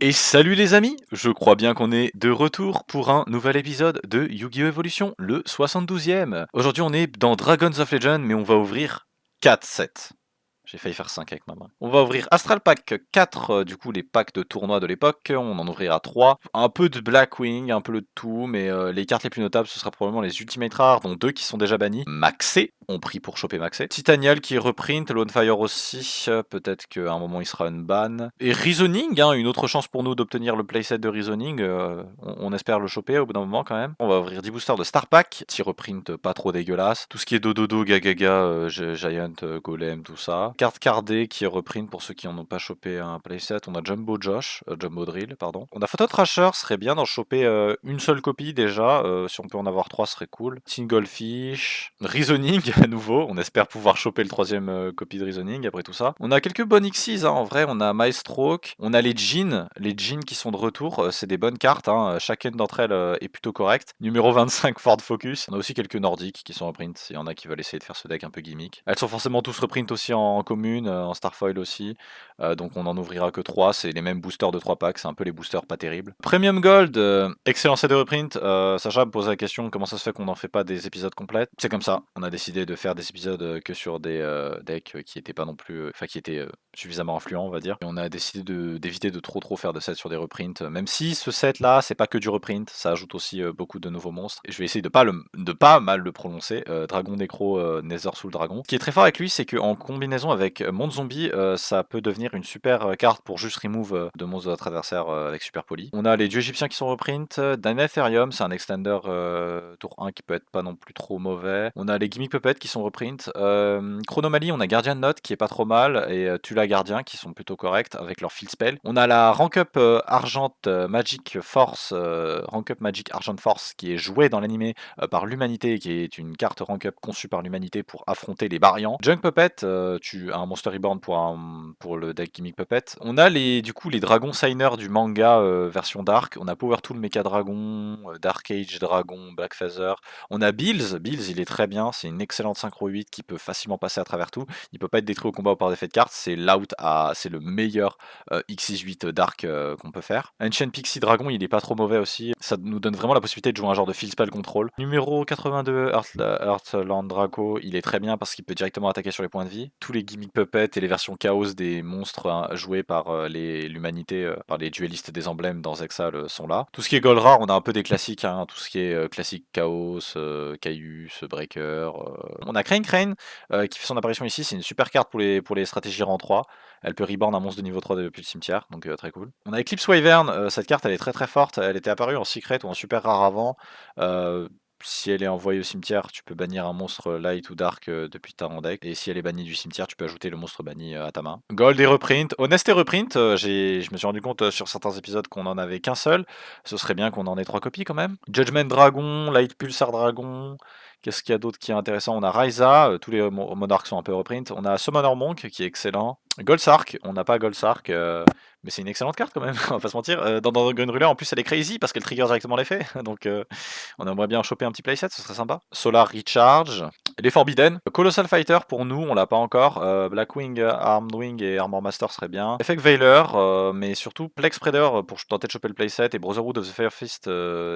Et salut les amis, je crois bien qu'on est de retour pour un nouvel épisode de Yu-Gi-Oh! Evolution, le 72e. Aujourd'hui on est dans Dragons of Legend, mais on va ouvrir 4 sets. J'ai failli faire 5 avec ma main. On va ouvrir Astral Pack 4, du coup les packs de tournoi de l'époque, on en ouvrira 3. Un peu de Blackwing, un peu de tout, mais les cartes les plus notables ce sera probablement les Ultimate Rares, dont 2 qui sont déjà bannis. Maxé, on prie pour choper Maxé. Titanial qui est reprint, Lonefire aussi, peut-être qu'à un moment il sera une ban. Et Reasoning, hein, une autre chance pour nous d'obtenir le playset de Reasoning, on espère le choper au bout d'un moment quand même. On va ouvrir 10 boosters de Star Pack, petit reprint pas trop dégueulasse. Tout ce qui est Dododo, Gagaga, Giant, Golem, tout ça. Carte cardée qui est reprint pour ceux qui en ont pas chopé un playset. On a Jumbo Jumbo Drill, pardon. On a Photo Trasher, serait bien d'en choper une seule copie déjà. Si on peut en avoir 3, ce serait cool. Single Fish, Reasoning à nouveau. On espère pouvoir choper le troisième copie de Reasoning après tout ça. On a quelques bonnes Xyz, hein, en vrai. On a Maestroke. On a les Jeans qui sont de retour. C'est des bonnes cartes, hein. Chacune d'entre elles est plutôt correcte. Numéro 25, Ford Focus. On a aussi quelques Nordiques qui sont reprint. S'il y en a qui veulent essayer de faire ce deck un peu gimmick. Elles sont forcément tous reprint aussi en commune, en Starfoil aussi. Donc on en ouvrira que 3. C'est les mêmes boosters de 3 packs. C'est un peu les boosters pas terribles. Premium Gold, excellent set de reprint. Sacha me pose la question comment ça se fait qu'on n'en fait pas des épisodes complets. C'est comme ça. On a décidé de faire des épisodes que sur des decks qui étaient pas non plus. Enfin, qui étaient suffisamment influents, on va dire. Et on a décidé d'éviter de trop faire de sets sur des reprints. Même si ce set là, c'est pas que du reprint. Ça ajoute aussi beaucoup de nouveaux monstres. Et je vais essayer de pas mal le prononcer. Dragon Necro, Nether Soul Dragon. Ce qui est très fort avec lui, c'est qu'en combinaison avec Monde Zombie, ça peut devenir une super carte pour juste remove de monstres de notre adversaire avec Super Poly. On a les dieux égyptiens qui sont reprint. Dynetherium, c'est un extender tour 1 qui peut être pas non plus trop mauvais. On a les Gimmick Puppets qui sont reprint. Chronomalie, on a Guardian Note qui est pas trop mal. Et Tula Gardien qui sont plutôt corrects avec leur field spell. On a la Rank Up Argent Magic Force, Rank Up Magic Argent Force qui est jouée dans l'animé par l'humanité, qui est une carte rank up conçue par l'humanité pour affronter les variants. Junk Puppet, tu as un Monster Reborn pour le deck Gimmick Puppet. On a du coup les dragons signer du manga version Dark. On a Power Tool Mecha Dragon, Dark Age Dragon, Black Feather. On a Bills, il est très bien, c'est une excellente synchro 8 qui peut facilement passer à travers tout. Il peut pas être détruit au combat ou par d'effet de carte, c'est c'est le meilleur X68 Dark qu'on peut faire. Ancient Pixie Dragon, il est pas trop mauvais aussi. Ça nous donne vraiment la possibilité de jouer un genre de field spell control. Numéro 82, Heartland Draco, il est très bien parce qu'il peut directement attaquer sur les points de vie. Tous les Gimmick Puppets et les versions chaos des monstres joués par l'humanité, par les duellistes des emblèmes dans Exile sont là. Tout ce qui est gold rare, on a un peu des classiques, hein, tout ce qui est classique chaos, Caius, Breaker. On a Crane qui fait son apparition ici, c'est une super carte pour les stratégies rang 3. Elle peut reborn un monstre de niveau 3 depuis le cimetière, donc très cool. On a Eclipse Wyvern, cette carte elle est très forte, elle était apparue en secret ou en super rare avant. Si elle est envoyée au cimetière, tu peux bannir un monstre light ou dark depuis ta hand deck. Et si elle est bannie du cimetière, tu peux ajouter le monstre banni à ta main. Gold et reprint. Honest et reprint, je me suis rendu compte sur certains épisodes qu'on en avait qu'un seul. Ce serait bien qu'on en ait 3 copies quand même. Judgment Dragon, Light Pulsar Dragon. Qu'est-ce qu'il y a d'autre qui est intéressant? On a Ryza, tous les monarques sont un peu reprint. On a Summoner Monk qui est excellent. Goldsark, on n'a pas Goldsark, mais c'est une excellente carte quand même, on va pas se mentir. Dans Dragon Ruler, en plus, elle est crazy parce qu'elle trigger directement l'effet, donc on aimerait bien choper un petit playset, ce serait sympa. Solar Recharge, les Forbidden. Colossal Fighter, pour nous, on l'a pas encore. Blackwing, Armed Wing et Armor Master serait bien. Effect Veiler, mais surtout Plex Spreader pour tenter de choper le playset et Brotherhood of the Fire Fist,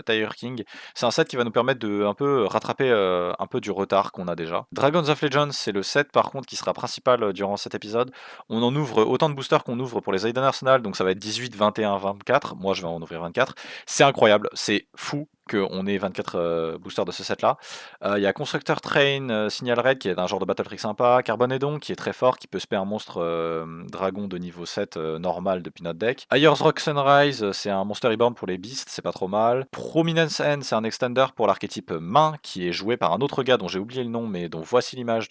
Tiger King. C'est un set qui va nous permettre de un peu rattraper un peu du retard qu'on a déjà. Dragons of Legends, c'est le set par contre qui sera principal durant cet épisode. On en ouvre autant de boosters qu'on ouvre pour les Aiden Arsenal, donc ça va être 18, 21, 24. Moi, je vais en ouvrir 24. C'est incroyable, c'est fou qu'on ait 24 boosters de ce set là. Il y a Constructor Train, Signal Red qui est un genre de Battle Trick sympa, Carbonedon qui est très fort, qui peut spare un monstre dragon de niveau 7 normal depuis notre deck. Ayers Rock Sunrise, c'est un Monster Reborn pour les Beasts, c'est pas trop mal. Prominence End, c'est un extender pour l'archétype main qui est joué par un autre gars dont j'ai oublié le nom mais dont voici l'image.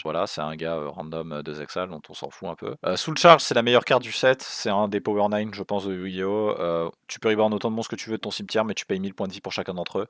Voilà, c'est un gars random de Zexal dont on s'en fout un peu. Soul Charge, c'est la meilleure carte du set, c'est un des Power 9 je pense de Yu-Gi-Oh! Tu peux reborn autant de monstres que tu veux de ton cimetière, mais mais tu payes 1000 points de vie pour chacun d'entre eux.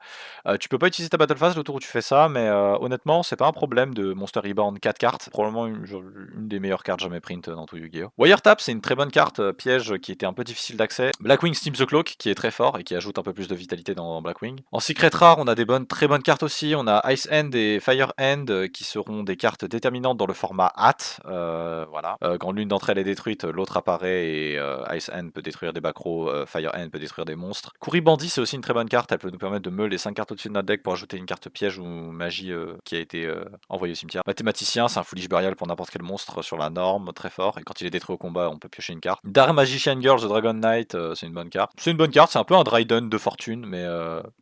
Tu peux pas utiliser ta Battle Phase le tour où tu fais ça, mais honnêtement, c'est pas un problème de Monster Reborn 4 cartes. Probablement une des meilleures cartes jamais print dans tout Yu-Gi-Oh! Wiretap, c'est une très bonne carte piège qui était un peu difficile d'accès. Blackwing Steam the Cloak, qui est très fort et qui ajoute un peu plus de vitalité dans Blackwing. En secret rare, on a des très bonnes cartes aussi. On a Ice Hand et Fire Hand qui seront des cartes déterminantes dans le format Hat. Voilà. Quand l'une d'entre elles est détruite, l'autre apparaît et Ice Hand peut détruire des backrows, Fire Hand peut détruire des monstres. Courri Bandit, c'est aussi une très bonne carte. Elle peut nous permettre de meule les 5 cartes au-dessus de notre deck pour ajouter une carte piège ou magie qui a été envoyée au cimetière. Mathématicien, c'est un Foolish Burial pour n'importe quel monstre sur la norme, très fort. Et quand il est détruit au combat, on peut piocher une carte. Dark Magician Girl, The Dragon Knight, c'est une bonne carte. C'est une bonne carte, c'est un peu un Dryden de fortune, mais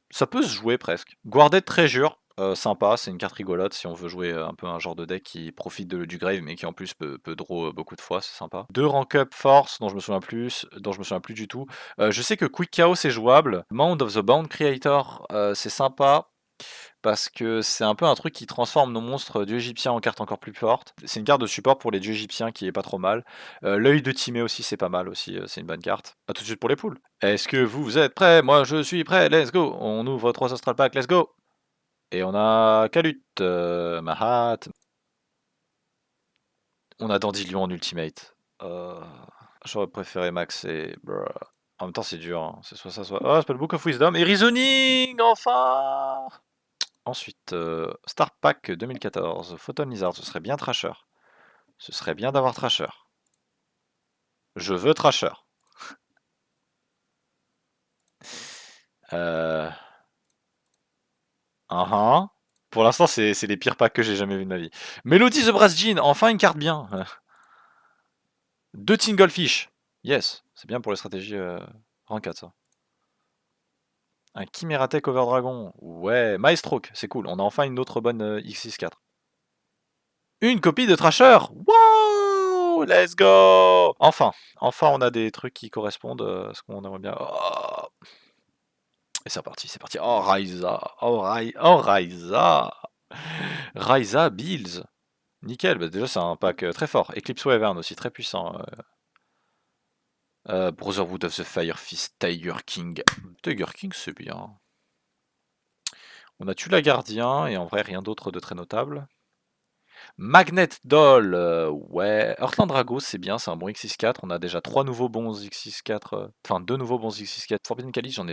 ça peut se jouer presque. Guarded Treasure, sympa, c'est une carte rigolote si on veut jouer un peu un genre de deck qui profite du grave mais qui en plus peut draw beaucoup de fois, c'est sympa. 2 rank up force dont je me souviens plus du tout. Je sais que Quick Chaos est jouable. Mound of the Bound Creator, c'est sympa parce que c'est un peu un truc qui transforme nos monstres dieux égyptiens en cartes encore plus fortes. C'est une carte de support pour les dieux égyptiens qui est pas trop mal. L'œil de Timée aussi, c'est pas mal aussi, c'est une bonne carte. A tout de suite pour les poules. Est-ce que vous êtes prêts? Moi je suis prêt, let's go. On ouvre 3 Astral Pack, let's go. Et on a Kalut, Mahat. On a Dandelion en ultimate. J'aurais préféré Max et... En même temps c'est dur, hein. C'est soit ça, soit... Oh, Spellbook Book of Wisdom et Reasoning, enfin. Ensuite, Star Pack 2014, Photon Lizard, ce serait bien Trasher. Ce serait bien d'avoir Trasher. Je veux Trasher. Pour l'instant, c'est les pires packs que j'ai jamais vu de ma vie. Melody the Brass Jean, enfin une carte bien. 2 Tinglefish. Yes, c'est bien pour les stratégies rank 4 ça. Un Chimera Tech Over Dragon. Ouais, Maestroke, c'est cool. On a enfin une autre bonne X64. Une copie de Trasher. Wow, let's go. Enfin, on a des trucs qui correspondent à ce qu'on aimerait bien. Oh. Et c'est reparti, c'est parti. Oh, Ryza. Oh, Ryza. Ryza Bills. Nickel, bah déjà c'est un pack très fort. Eclipse Wyvern aussi, très puissant. Brotherhood of the Fire Fist, Tiger King. Tiger King, c'est bien. On a tué la gardien, et en vrai, rien d'autre de très notable. Magnet Doll, ouais. Heartland Drago, c'est bien, c'est un bon X64. On a déjà 3 nouveaux bons X64. Enfin, 2 nouveaux bons X64. Forbidden Cali, j'en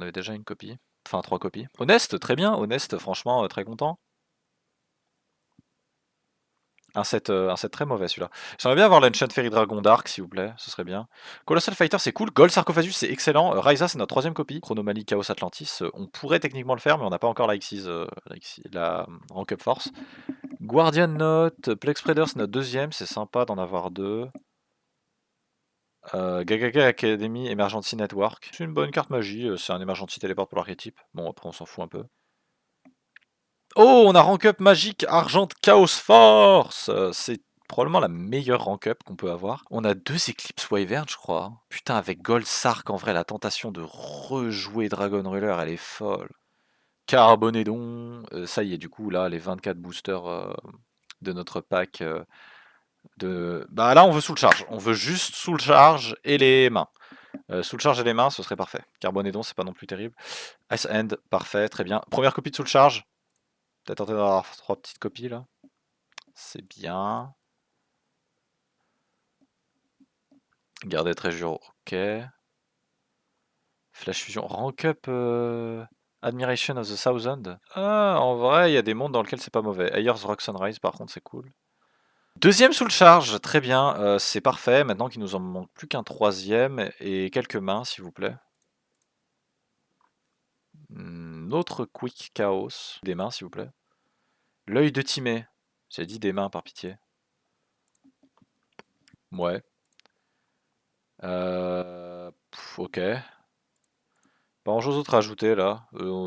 avais déjà une copie. Enfin, 3 copies. Honest, très bien. Honest, franchement, très content. Un set très mauvais celui-là. J'aimerais bien avoir l'Enchant Fairy Dragon Dark, s'il vous plaît, ce serait bien. Colossal Fighter, c'est cool. Gold Sarcophagus, c'est excellent. Ryza, c'est notre troisième copie. Chronomalie Chaos Atlantis, on pourrait techniquement le faire, mais on n'a pas encore la X6, la Rank Up Force. Guardian Note, Plex Spreader, c'est notre deuxième, c'est sympa d'en avoir deux. Gagaga Academy, Emergency Network. C'est une bonne carte magie, c'est un Emergency Teleport pour l'archétype. Bon, après, on s'en fout un peu. Oh, on a rank up magique Argent Chaos Force. C'est probablement la meilleure rank up qu'on peut avoir. On a 2 Eclipse Wyvern, je crois. Putain, avec Gold Sark, en vrai, la tentation de rejouer Dragon Ruler, elle est folle. Carbonédon, ça y est, du coup, là, les 24 boosters de notre pack Bah là, on veut soul charge. On veut juste soul charge et les mains. Soul charge et les mains, ce serait parfait. Carbonédon, c'est pas non plus terrible. Ice Hand, parfait, très bien. Première copie de soul charge. Peut-être tenter d'avoir 3 petites copies là. C'est bien. Garder Treasure, ok. Flash Fusion, Rank Up Admiration of the Thousand. Ah, en vrai, il y a des mondes dans lesquels c'est pas mauvais. Ayers Rock Sunrise, par contre, c'est cool. Deuxième soul charge, très bien, c'est parfait. Maintenant qu'il nous en manque plus qu'un troisième et quelques mains, s'il vous plaît. Autre Quick Chaos. Des mains, s'il vous plaît. L'œil de Timée. J'ai dit des mains, par pitié. Ouais. Ok. Pas grand chose d'autre à ajouter là.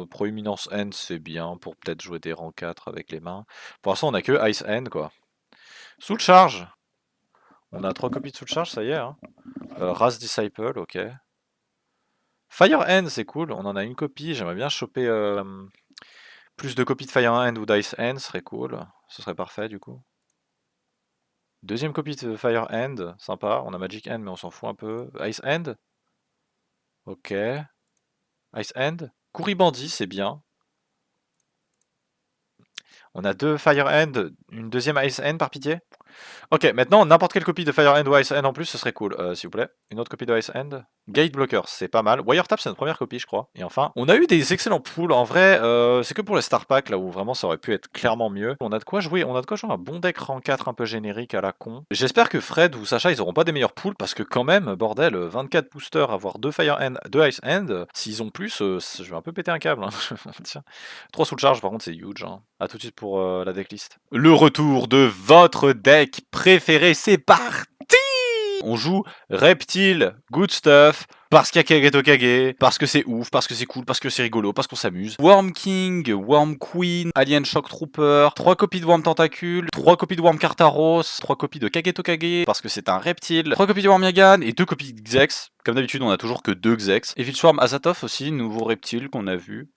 Proéminence End, c'est bien pour peut-être jouer des rangs 4 avec les mains. Pour l'instant, on a que Ice End quoi. Soul Charge. On a 3 copies de Soul Charge, ça y est. Hein. Ras Disciple, ok. Fire End, c'est cool. On en a une copie. J'aimerais bien choper plus de copies de Fire End ou d'Ice End, ce serait cool. Ce serait parfait du coup. Deuxième copie de Fire End, sympa. On a Magic End, mais on s'en fout un peu. Ice End. Ok. Ice End. Couribandi, c'est bien. On a 2 Fire Hand, une deuxième Ice Hand par pitié. Ok, maintenant n'importe quelle copie de Fire Hand ou Ice Hand en plus, ce serait cool, s'il vous plaît. Une autre copie de Ice Hand. Gate Blocker, c'est pas mal. Wiretap, c'est notre première copie, je crois. Et enfin, on a eu des excellents pools. En vrai, c'est que pour les Star Pack, là où vraiment ça aurait pu être clairement mieux. On a de quoi jouer, un bon deck rang 4 un peu générique à la con. J'espère que Fred ou Sacha, ils auront pas des meilleurs pools parce que quand même, bordel, 24 boosters, avoir 2 Fire Hand, 2 Ice Hand, s'ils ont plus, je vais un peu péter un câble. Hein. Tiens. 3 sous le charge, par contre, c'est huge. Hein. A tout de suite pour la decklist. Le retour de votre deck préféré, c'est parti! On joue Reptile, Good Stuff, parce qu'il y a Kageto Kage, parce que c'est ouf, parce que c'est cool, parce que c'est rigolo, parce qu'on s'amuse. Worm King, Worm Queen, Alien Shock Trooper, 3 copies de Worm Tentacule, 3 copies de Worm Kartaros, 3 copies de Kageto Kage, parce que c'est un reptile, 3 copies de Worm Yagan et 2 copies de Xex. Comme d'habitude, on a toujours que 2 Xex. Evil Swarm Azathoth aussi, nouveau reptile qu'on a vu.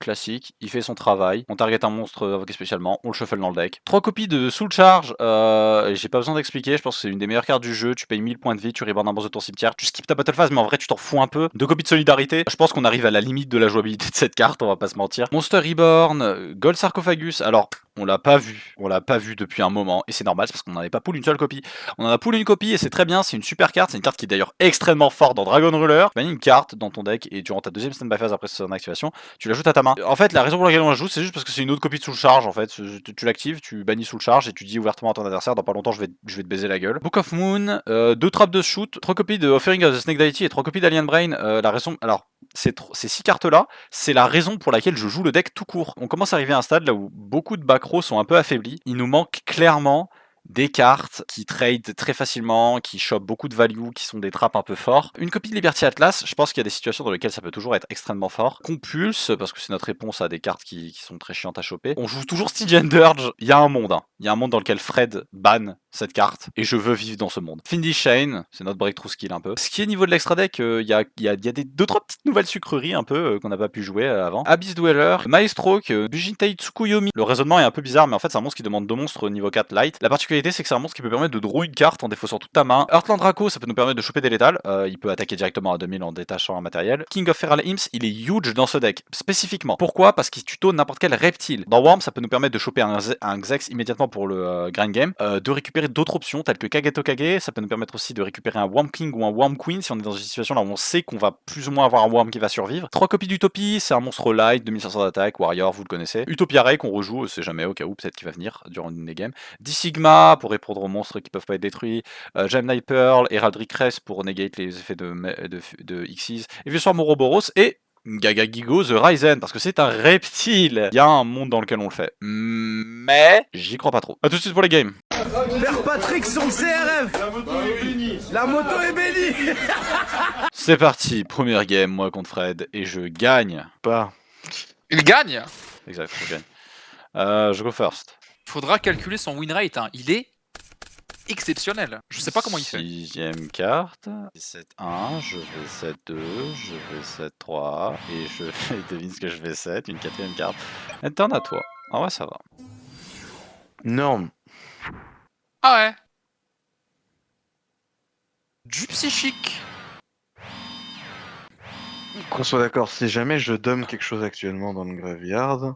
Classique, il fait son travail, on target un monstre invoqué spécialement, on le shuffle dans le deck. 3 copies de Soul Charge, j'ai pas besoin d'expliquer, je pense que c'est une des meilleures cartes du jeu, tu payes 1000 points de vie, tu rebordes un boss de ton cimetière, tu skips ta battle phase mais en vrai tu t'en fous un peu. 2 copies de Solidarité, je pense qu'on arrive à la limite de la jouabilité de cette carte, on va pas se mentir. Monster Reborn, Gold Sarcophagus, alors on l'a pas vu depuis un moment, et c'est normal, c'est parce qu'on n'en avait pas pool une seule copie. On en a pool une copie et c'est très bien, c'est une super carte, c'est une carte qui est d'ailleurs extrêmement forte dans Dragon Ruler. Tu mets une carte dans ton deck et durant ta deuxième standby phase après son activation, tu l'ajoutes à ta main. En fait, la raison pour laquelle on la joue, c'est juste parce que c'est une autre copie de Soul Charge en fait. Tu l'actives, tu bannis Soul Charge et tu dis ouvertement à ton adversaire, dans pas longtemps je vais te baiser la gueule. Book of Moon, 2 trappes de shoot, 3 copies de Offering of the Snake Deity et 3 copies d'Alien Brain. La raison, alors ces 6 cartes là, c'est la raison pour laquelle je joue le deck tout court. On commence à arriver à un stade là où beaucoup de back row sont un peu affaiblis. Il nous manque clairement des cartes qui trade très facilement, qui chopent beaucoup de value, qui sont des trappes un peu forts. Une copie de Liberty Atlas, je pense qu'il y a des situations dans lesquelles ça peut toujours être extrêmement fort. Compulse, parce que c'est notre réponse à des cartes qui sont très chiantes à choper. On joue toujours Stygian Dirge, il y a un monde. Hein. Il y a un monde dans lequel Fred banne cette carte, et je veux vivre dans ce monde. Findy Shane, c'est notre breakthrough skill un peu. Ce qui est niveau de l'extra deck, il y a des 2-3 petites nouvelles sucreries un peu qu'on n'a pas pu jouer avant. Abyss Dweller, Maestroke, Bujintai Tsukuyomi. Le raisonnement est un peu bizarre, mais en fait c'est un monstre qui demande 2 monstres au niveau 4 light. La particularité c'est que c'est un monstre qui peut permettre de draw une carte en défaussant toute ta main. Heartland Draco, ça peut nous permettre de choper des létals. Il peut attaquer directement à 2000 en détachant un matériel. King of Feral Imps, il est huge dans ce deck, spécifiquement. Pourquoi? Parce qu'il tuto n'importe quel reptile. Dans Worm, ça peut nous permettre de choper un Xex immédiatement pour le grind game, de récupérer d'autres options telles que Kageto Kage, ça peut nous permettre aussi de récupérer un Worm King ou un Worm Queen si on est dans une situation là où on sait qu'on va plus ou moins avoir un Worm qui va survivre. 3 copies d'Utopie, c'est un monstre light, 2500 d'attaque, Warrior, vous le connaissez. Utopia Ray qu'on rejoue, c'est jamais au cas où, peut-être qu'il va venir durant une des games. D-Sigma pour répondre aux monstres qui peuvent pas être détruits, Gemini Pearl, Heraldric Crest pour negate les effets de Xyz, et Visual Ouroboros et Gagagigo The Ryzen, parce que c'est un reptile. Il y a un monde dans lequel on le fait. Mais j'y crois pas trop. A tout de suite pour les games. Père Patrick sur le CRF. La moto est bénie. La moto est bénie. C'est parti, première game, moi contre Fred, et je gagne. Pas. Il gagne. Exact, je gagne. Je go first. Faudra calculer son win rate, hein. Il est exceptionnel. Je sais pas comment il fait. 6ème carte, 7-1, je vais 7-2, je vais 7-3, et je devine ce que je vais 7, une 4ème carte. Et t'en à toi. En vrai, ça va. Norme. Ah ouais. Du psychique. Qu'on soit d'accord, si jamais je donne quelque chose actuellement dans le graveyard,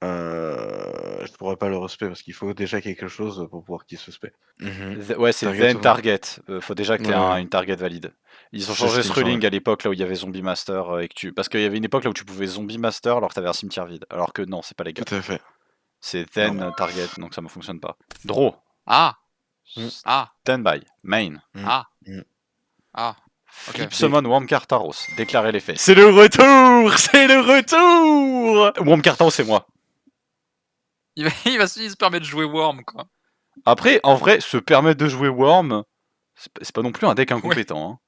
je pourrais pas le respect parce qu'il faut déjà quelque chose pour pouvoir qu'il se spé. Ouais, c'est Target, then target. Faut déjà que tu aies Ouais. une target valide. Ils ont C'est changé ce ce qu'ils ruling font, à l'époque là où il y avait Zombie Master et que tu. Parce qu'il y avait une époque là où tu pouvais Zombie Master alors que t'avais un cimetière vide. Alors que non, c'est pas légal. Tout à fait. C'est then target, donc ça ne fonctionne pas. Draw. Ah. Mm. Ah. Standby. Main. Ah. Mm. Ah. Flip Ok. Summon Wormcar Taros. Déclarer les faits. C'est le retour. C'est le retour. Wormcar Taros, c'est moi. Il se permet de jouer Worm, quoi. Après, en vrai, se permettre de jouer Worm, c'est pas non plus un deck incompétent. Hein.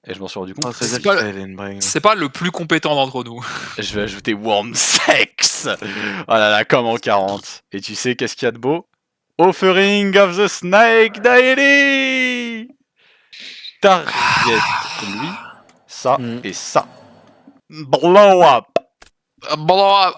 Et je m'en suis rendu compte. Ah, C'est c'est-à-dire pas qu'il fallait une brain. C'est pas le plus compétent d'entre nous. Je vais ajouter Worm Sex. Oh là là, comme en 40. Et tu sais qu'est-ce qu'il y a de beau? Offering of the Snake Deity. Target lui, ça et ça. Blow up. Bon,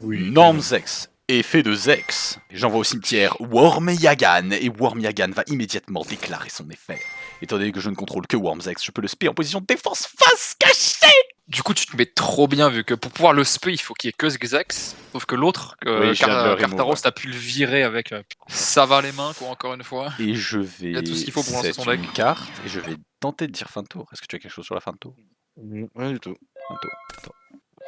Norm Zex. Effet de Zex. J'envoie au cimetière Worm Yagan. Et Worm Yagan va immédiatement déclarer son effet. Étant donné que je ne contrôle que Worm Zex, je peux le spé en position de défense face cachée. du du coup, tu te mets trop bien, vu que pour pouvoir le spé, il faut qu'il y ait que Xax. Sauf que l'autre, Oui, je viens de le remove, Kartaros, ouais. t'as pu le virer avec. Ça va les mains, quoi, encore une fois. Et je Il a tout ce vais qu'il faut pour lancer set son deck. une carte et je vais tenter de dire fin de tour. Est-ce que tu as quelque chose sur la fin de tour? Rien du tout. Fin de tour.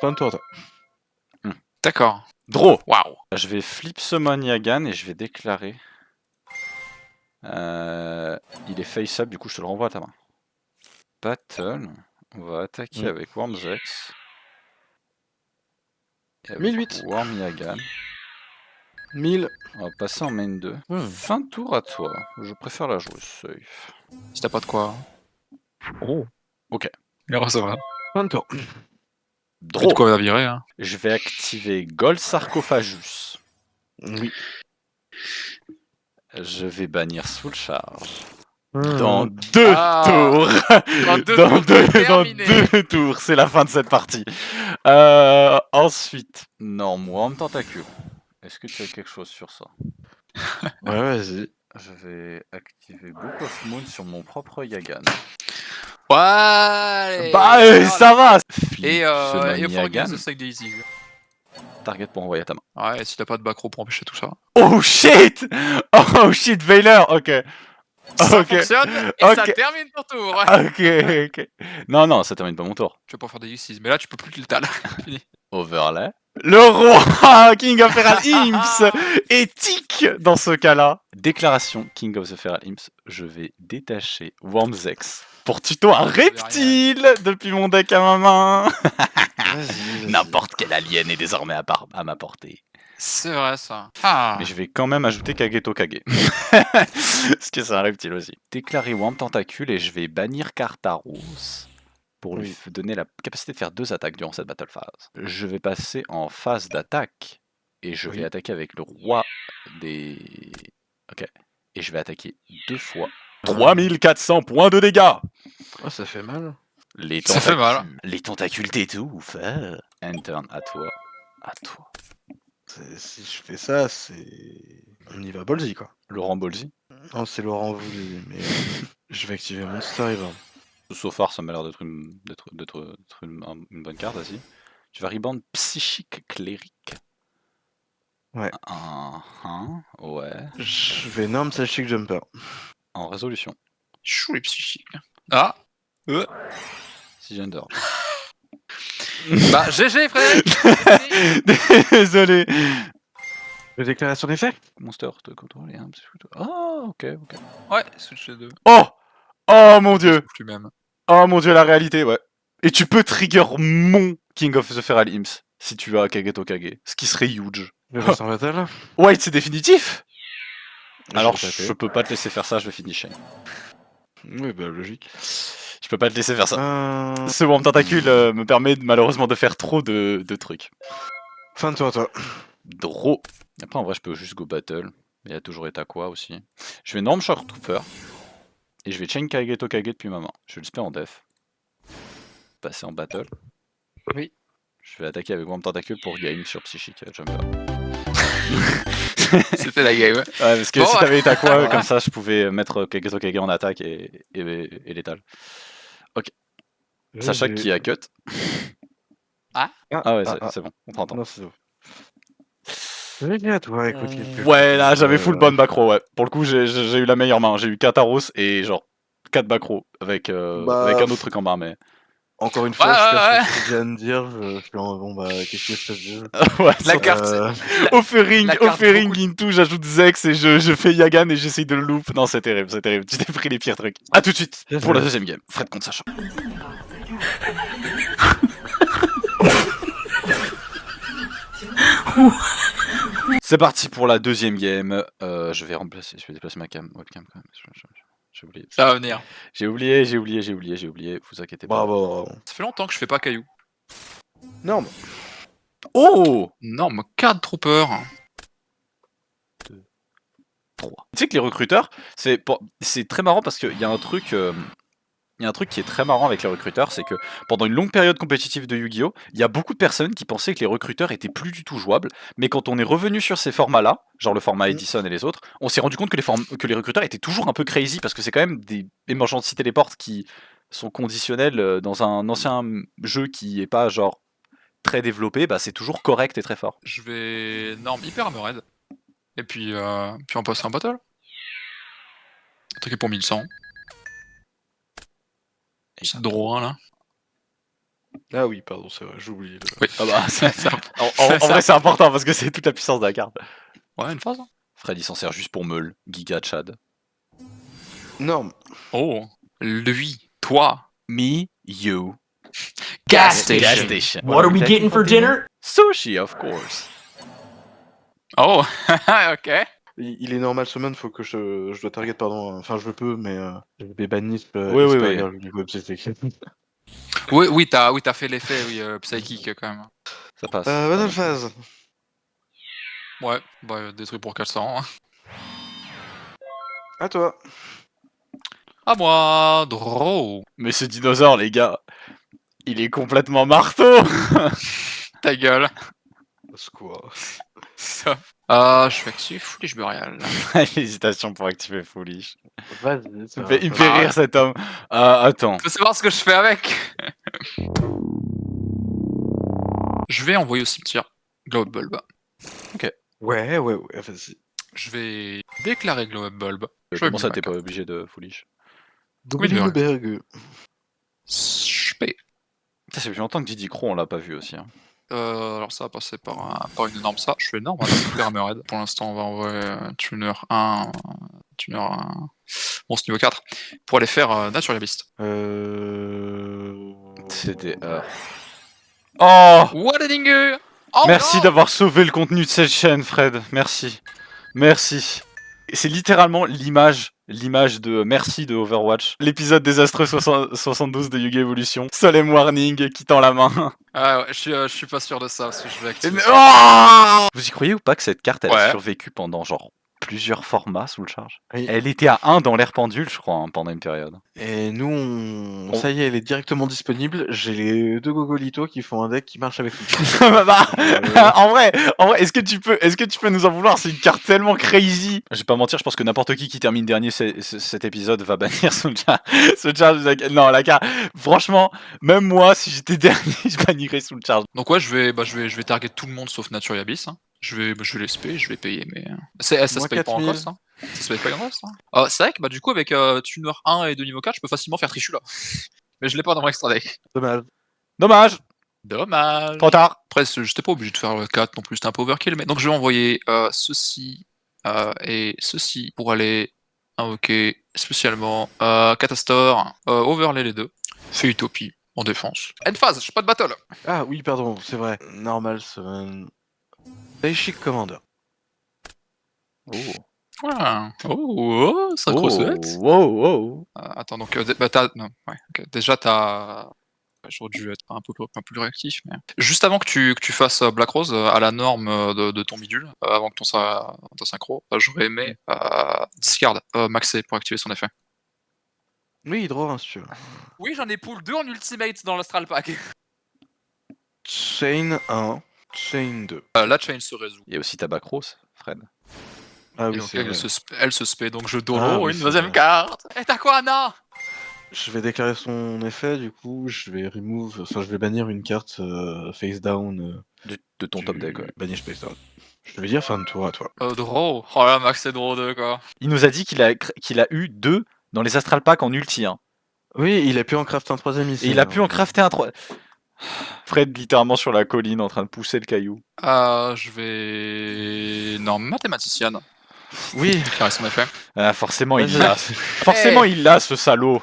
Fin de tour, attends. D'accord. Draw. Waouh. Je vais flip summon Yagan et je vais déclarer. Il est face up, du coup je te le renvoie à ta main. Battle. On va attaquer avec Wormzex. Et avec 1008. Worm Yagan. 1000. On va passer en main 2. Fin de tour à toi. Je préfère la jouer safe. Si t'as pas de quoi. Oh. Ok. Alors, ça va. Fin de tour. T'as Draw. de quoi la virer, hein. Je vais activer Gold Sarcophagus. Oui. Je vais bannir Soul Charge. Dans Dans 2 Ah. tours. Dans deux Dans tours, deux, c'est dans terminé. 2 tours, c'est la fin de cette partie. Ensuite, non, Worm Tentacule. Est-ce que tu as quelque chose sur ça? Ouais, vas-y. Je vais activer Book of Moon sur mon propre Yagan. Ouais. Bah, ça va. Flip Et Summon Forgive Yagan. the Snake Daisy. Target pour envoyer à ta main. Ouais, si t'as pas de backrow pour empêcher tout ça. Oh shit! Oh shit, Veiler, ok. Ça Ok. fonctionne et Ok. ça termine ton tour. Ok. Non, non, ça termine pas mon tour. Tu vas pas faire des uses, mais là tu peux plus le tal. Fini. Overlay. Le roi King of Feral Imps éthique dans ce cas-là. Déclaration King of the Feral Imps. Je vais détacher Wormzex pour tuto un reptile depuis mon deck à ma main. Vas-y. N'importe quel alien est désormais à ma portée. C'est vrai ça. Ah. Mais je vais quand même ajouter Kageto Kage. Parce que c'est un reptile aussi. Déclarer Worm Tentacule et je vais bannir Kartaros pour lui donner la capacité de faire 2 attaques durant cette battle phase. Je vais passer en phase d'attaque et je vais attaquer avec le roi des... Ok. Et je vais attaquer 2 fois. 3400 points de dégâts. Oh, ça fait mal. Les Ça fait mal. tentacules, les tentacules t'étouffent. End turn à toi. À toi. Si je fais ça, c'est... On y va ballsy, quoi. Laurent Bolzi. Non, c'est Laurent Voulé, mais... je vais activer Monster River. So far, ça m'a l'air d'être une bonne carte, vas-y. Tu vas rebound psychique clérique. Ouais. Ouais. Je vais Norm Psychic Jumper. En résolution. Chou les psychiques. Ah. 6 gender. Bah GG frère. Désolé. La déclaration d'effet. Monster te contrôler. Ah, ok. Ouais, switch les deux. Oh mon dieu. Tu m'aimes. Oh mon dieu, la réalité, ouais. Et tu peux trigger mon King of the Feral Imps si tu as Kageto Kage, ce qui serait huge. Le Vincent Vatal. White, c'est définitif. Alors, vais taper. je peux pas te laisser faire ça, je vais finisher. Oui, bah logique. Je peux pas te laisser faire ça. Ce Worm Tentacule me permet malheureusement de faire trop de trucs. Fin de tour à toi. Draw. Après, en vrai, je peux juste go battle. Mais il y a toujours été à quoi aussi. Je vais Norm Short Trooper. Et je vais Chain Kageto Kage depuis ma main. Je vais le spare en def. Passer en battle. Oui. Je vais attaquer avec Worm Tentacule pour game sur Psychic Jumper. C'était la game. Ouais, parce que Bon, si ouais. t'avais été à quoi, comme ça, je pouvais mettre Kageto Kage en attaque et létal. Ok. Sacha qui a cut. Ah ouais, c'est bon, on t'entend. Non, c'est bon. J'ai à toi, écoute. Ouais, là, j'avais full bonne backrow, ouais. Pour le coup, j'ai eu la meilleure main. J'ai eu Kataros et genre 4 backrow avec un autre truc en bas, mais... Encore une fois, Ouais, je sais ouais, pas ce que tu viens de dire. Je suis en bon, bah, qu'est-ce que je te dis ouais, La carte. Offering la carte beaucoup- into, j'ajoute Zex et je fais Yagan et j'essaye de le loop. Non, c'est terrible, c'est terrible. Tu t'es pris les pires trucs. A tout de suite pour la deuxième game. Fred contre Sacha. C'est parti pour la deuxième game. Je vais déplacer ma webcam quand même. J'ai oublié. Ça va venir. J'ai oublié. Vous inquiétez pas. Bravo. Ça fait longtemps que je fais pas caillou. Non, Oh, Non, mais card trooper. 3. Tu sais que les recruteurs, c'est très marrant parce qu'il y a un truc. Il y a un truc qui est très marrant avec les recruteurs, c'est que pendant une longue période compétitive de Yu-Gi-Oh, il y a beaucoup de personnes qui pensaient que les recruteurs étaient plus du tout jouables, mais quand on est revenu sur ces formats-là, genre le format Edison et les autres, on s'est rendu compte que les recruteurs étaient toujours un peu crazy parce que c'est quand même des emergency téléports qui son conditionnel dans un ancien jeu qui est pas genre très développé, bah c'est toujours correct et très fort. Je vais norme hyper armored. Et puis on passe à un battle. Attaquer pour 1100. C'est drôle, là. Ah oui, pardon, c'est vrai, j'oublie. Oui. Ah bah, en C'est vrai ça. c'est important parce que c'est toute la puissance de la carte. Ouais, une phase. Hein. Fred il s'en sert juste pour meul, Giga Chad. Norme. Oh, lui, toi. Me, you, Gas gas station. station. What are we getting for dinner? Sushi, of course. Oh, ok. Il est normal summon, faut que je dois target, pardon. Enfin, je peux, mais je vais bannir Oui, oui, oui. du coup, psychique. Oui, t'as fait l'effet, oui, psychique quand même. Ça passe. Battle phase. Ouais, bah détruit pour 400. Hein. À toi. À moi, draw. Mais ce dinosaure, les gars, il est complètement marteau. Ta gueule. Squaw. Ça. Je vais activer Foolish Burial. L'hésitation pour activer Foolish. Vas-y, Il me fait rire cet homme. Attends. Je veux savoir ce que je fais avec. Je vais envoyer au cimetière Globe Bulb. Ouais, vas-y. Je vais déclarer Globe Bulb. Je vais Comment ça, mettre t'es ma pas obligé de Foolish? Doubleberg. Spé. Ça fait plus longtemps que Diddy Croc, on l'a pas vu aussi. Hein. Alors ça va passer par une norme ça. Je fais énorme, on va super Hammerhead. Pour l'instant on va envoyer Tuner 1, monstre niveau 4, pour aller faire Natural Beast. C'était... Oh! What a dinger! Oh, Merci non. d'avoir sauvé le contenu de cette chaîne, Fred. Merci. Merci. C'est littéralement l'image de merci de Overwatch. L'épisode désastreux 72 de Yu-Gi Evolution. Solemn Warning qui tend la main. Ah ouais, je suis pas sûr de ça, parce que je vais activer ça. Oh vous y croyez ou pas que cette carte, elle a Ouais. survécu pendant genre plusieurs formats sous le charge? Oui. Elle était à 1 dans l'air pendule, je crois, hein, pendant une période. Et nous, ça y est, elle est directement disponible. J'ai les deux Gogolitos qui font un deck qui marche avec tout. En vrai, est-ce que tu peux nous en vouloir? C'est une carte tellement crazy. Je vais pas mentir, je pense que n'importe qui termine dernier cet épisode va bannir ce charge. Non, la carte. Franchement, même moi, si j'étais dernier, je bannirais sous le charge. Donc ouais, je vais target tout le monde sauf Natural Abyss. Hein. Je vais les spé, je vais payer, mais... ça se Moi, paye pas en 4000. cost, hein. Ça se paye pas en cost, hein. C'est vrai que du coup, avec Tuner 1 et de niveau 4, je peux facilement faire Trishula. Mais je l'ai pas dans mon extra deck. Dommage. Dommage, Dommage. trop tard. Après, j'étais pas obligé de faire 4 non plus, c'était un peu overkill. Mais... Donc je vais envoyer ceci et ceci pour aller invoquer spécialement Catastor, overlay les deux. Fait Utopie en défense. End phase, je suis pas de battle. Ah oui, pardon, c'est vrai. Normal summon. Daishik Commander. Oh, Ah. Oh, synchro set. wow. Attends, donc, non, ouais, ok. Déjà, j'aurais dû être un peu plus réactif, mais... Juste avant que tu fasses Black Rose, à la norme de ton bidule, avant que ton synchro, j'aurais aimé discard maxé pour activer son effet. Oui, draw 1 si tu veux. Oui, j'en ai pull 2 en ultimate dans l'Astral Pack. Chain 1, Chain 2. La chain se résout. Il y a aussi Tabacros, Fred. Ah Et oui, donc, c'est vrai. elle se spé, donc je dolo Ah oui, une c'est deuxième vrai. carte. Et t'as quoi, Anna? Je vais déclarer son effet, du coup, je vais bannir une carte face down De ton top deck, ouais. Banish face down. Je vais dire fin de tour à toi. Draw. Oh là, max c'est draw 2, quoi. Il nous a dit qu'il a eu 2 dans les Astral Pack en ulti. Hein. Oui, il a pu en crafter un troisième ici. Et il a pu en crafter un 3. Fred littéralement sur la colline en train de pousser le caillou. Je vais... Non, mathématicienne. Oui. Qui reste son effet. Forcément, Ouais, il je- l'a. Forcément, il l'a, ce salaud.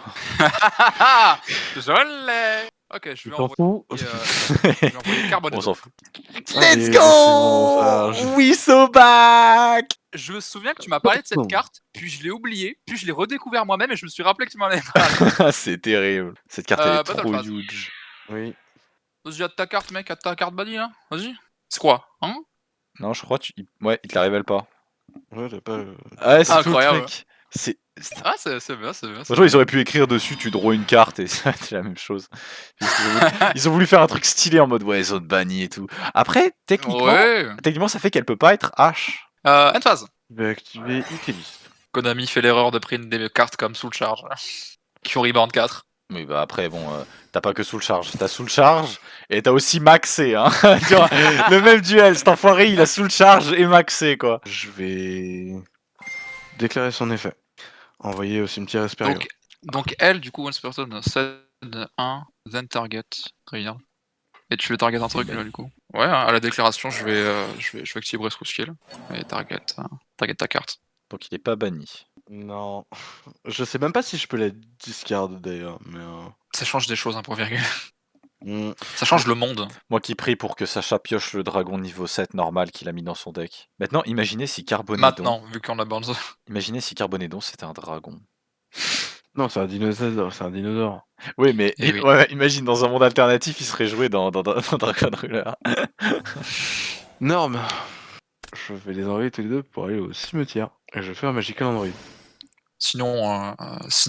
Je l'ai. Ok, je vais T'en envoyer, fous je vais envoyer Carbone. On s'en fout. Allez, Let's c'est bon, go! ça, We so back! Je me souviens que tu m'as parlé de cette carte, puis je l'ai oublié, puis je l'ai redécouvert moi-même et je me suis rappelé que tu m'en avais parlé. C'est terrible. Cette carte, elle est Battle trop Phase. huge. Oui. Vas-y, à ta carte, mec, à ta carte buddy, là. Vas-y. C'est quoi, hein? Non, je crois ouais, il te la révèle pas. Ouais, j'ai pas. Ouais, c'est tout le Incroyable. truc. C'est... Ah, c'est bien, c'est bien. Franchement, ils auraient pu écrire dessus, tu draws une carte et ça c'est la même chose. Ils ont voulu faire un truc stylé en mode ouais, zone bannie et tout. Après, techniquement, ça fait qu'elle peut pas être H. End phase. Je vais activer Ikelis. Konami fait l'erreur de prendre des cartes comme Soul Charge. Qui ont rebound 4. Oui, bah après, bon, t'as pas que sous le charge. T'as sous le charge et t'as aussi maxé, hein. Tu vois, le même duel, cet enfoiré, il a sous le charge et maxé, quoi. Je vais déclarer son effet. Envoyer au cimetière Esperio. Donc elle, du coup, once person send 1, then target, regarde. Et tu veux target un truc, là, du coup. Ouais, hein, à la déclaration, je vais activer Breath Skill. Et target ta carte. Donc il est pas banni. Non. Je sais même pas si je peux la discard d'ailleurs, mais. Ça change des choses, hein, pour virgule. hmm. Ça change le monde. Moi qui prie pour que Sacha pioche le dragon niveau 7 normal qu'il a mis dans son deck. Maintenant, imaginez si Carbonédon... Maintenant, vu qu'on a Bonzo. Imaginez si Carbonédon c'était un dragon. Non, c'est un dinosaure, c'est un dinosaure. Oui, mais Eh oui. ouais, imagine, dans un monde alternatif, il serait joué dans Dragon Ruler. Norme. Je vais les envoyer tous les deux pour aller au cimetière. Et je vais faire Magical Android. Sinon,